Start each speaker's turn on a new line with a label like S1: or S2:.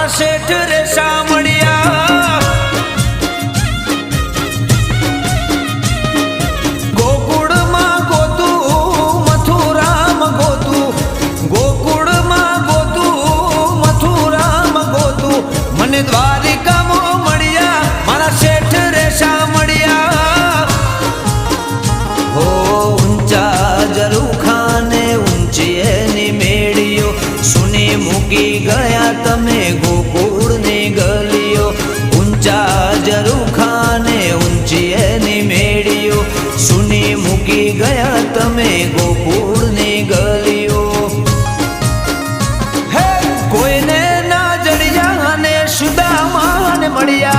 S1: શેઠ રે સામળિયા ગોકુળમાં ગોતું મથુરામ ગોતું ગોકુળમાં ગોતું મથુરામ ગોતું મને દ્વારિકામાં મળ્યા મારા શેઠ રે સામળિયા હો ઊંચા ઝરૂખાને ઊંચી એની મેળીઓ સુની મૂકી ગયા તમે ગોકુળની ગલીઓ ઊંચા ઝરૂખાને ઊંચી એની મેળીઓ સુની મૂકી ગયા તમે ગોકુળ